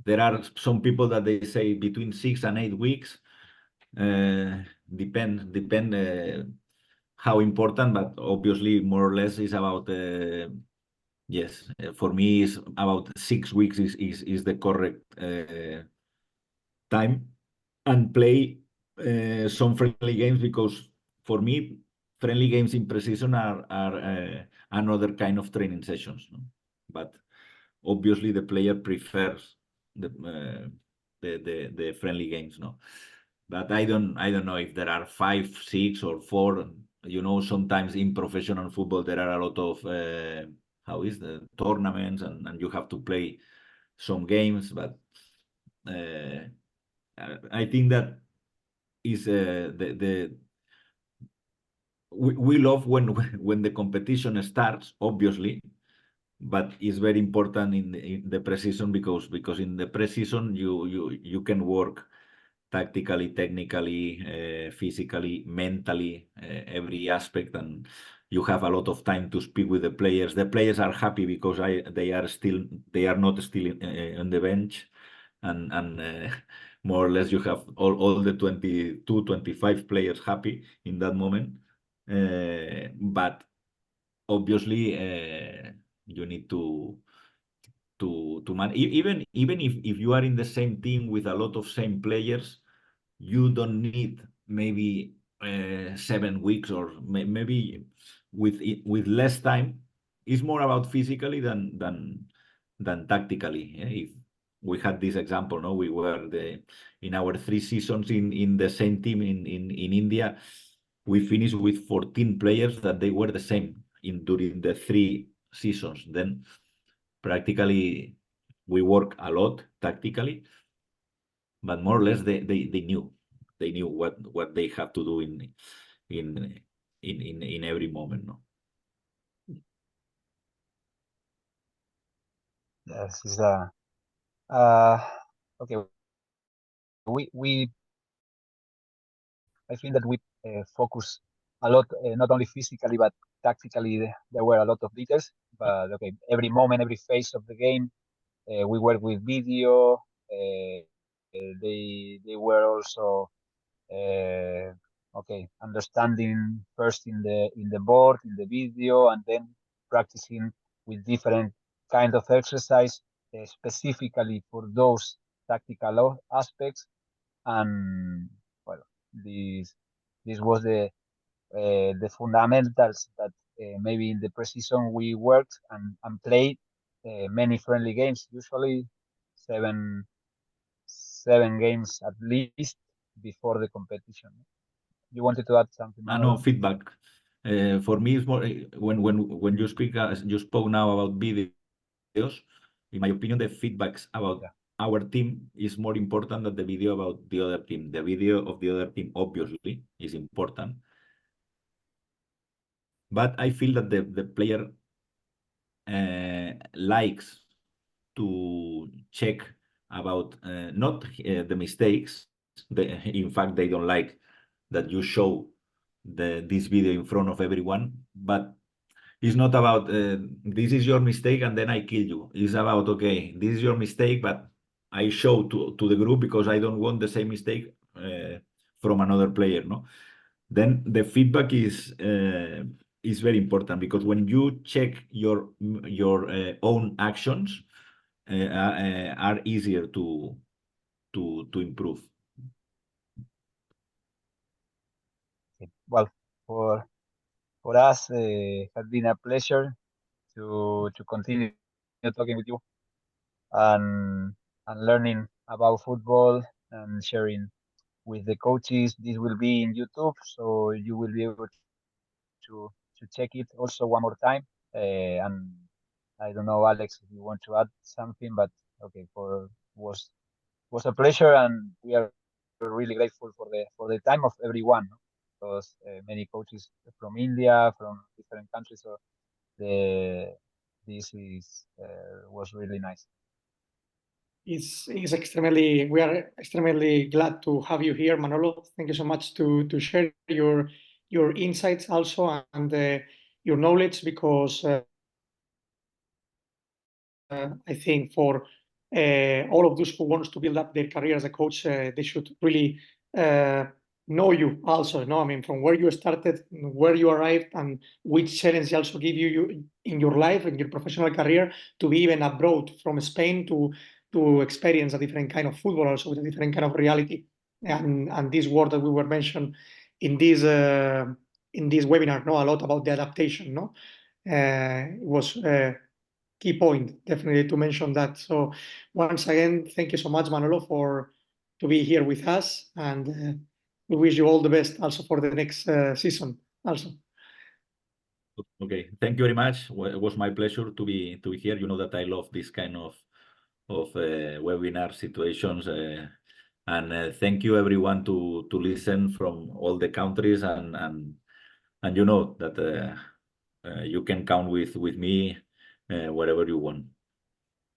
there are some people that they say between 6 and 8 weeks. Depend how important, but obviously more or less is about yes. For me, is about 6 weeks is the correct time, and play some friendly games, because for me friendly games in precision are another kind of training sessions, no? But obviously the player prefers the friendly games, no? But I don't know if there are 5, 6, or 4. Sometimes in professional football there are a lot of how is the tournaments, and you have to play some games. But I think that is we love when the competition starts, obviously, but it's very important in the preseason, because in the preseason you can work tactically, technically, physically, mentally, every aspect, and you have a lot of time to speak with the players. The players are happy because they are not still on the bench, and more or less you have all the 22, 25 players happy in that moment. But obviously you need to manage. Even if you are in the same team with a lot of same players, you don't need maybe 7 weeks, or maybe with less time. It's more about physically than tactically. If we had this example, no, we were in our 3 seasons in the same team in India, we finished with 14 players that they were the same during the 3 seasons. Then practically we work a lot tactically, but more or less they knew what they have to do in every moment, no? Yes, is okay. We I think that we focus a lot, not only physically but tactically. There were a lot of details, but okay, every moment, every phase of the game, we work with video. They were also okay, understanding first in the board, in the video, and then practicing with different kind of exercise specifically for those tactical aspects. And well, this was the fundamentals that maybe in the preseason we worked and played many friendly games, usually seven games at least before the competition. You wanted to add something, Manolo? No, feedback. For me, it's more when you speak, you spoke now about videos. In my opinion, the feedbacks about our team is more important than the video about the other team. The video of the other team obviously is important, but I feel that the player likes to check about not the mistakes. In fact, they don't like that you show this video in front of everyone, but it's not about this is your mistake and then I kill you. It's about, okay, this is your mistake, but I show to the group because I don't want the same mistake from another player. No, then the feedback is very important, because when you check your own actions, are easier to improve. Well, for us, has been a pleasure to continue talking with you and learning about football and sharing with the coaches. This will be in YouTube, so you will be able to check it also one more time. And I don't know, Alex, if you want to add something, but okay, was a pleasure, and we are really grateful for the time of everyone, no? Because many coaches from India, from different countries, so this is was really nice. We are extremely glad to have you here, Manolo. Thank you so much to share your insights also, and your knowledge, because I think for all of those who wants to build up their career as a coach, they should really know you also. No, I mean, from where you started, where you arrived, and which challenge also give you in your life, in your professional career, to be even abroad from Spain to experience a different kind of football, also with a different kind of reality. And this word that we were mentioned in this webinar, no, a lot about the adaptation. No, it was key point, definitely, to mention that. So once again, thank you so much, Manolo, to be here with us, and we wish you all the best also for the next season also. Okay, thank you very much. It was my pleasure to be here. You know that I love this kind of webinar situations, and thank you everyone to listen from all the countries, and you know that you can count with me wherever you want.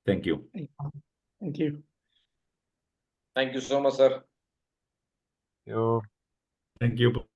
Thank you. Thank you. Thank you so much, sir. You. Thank you.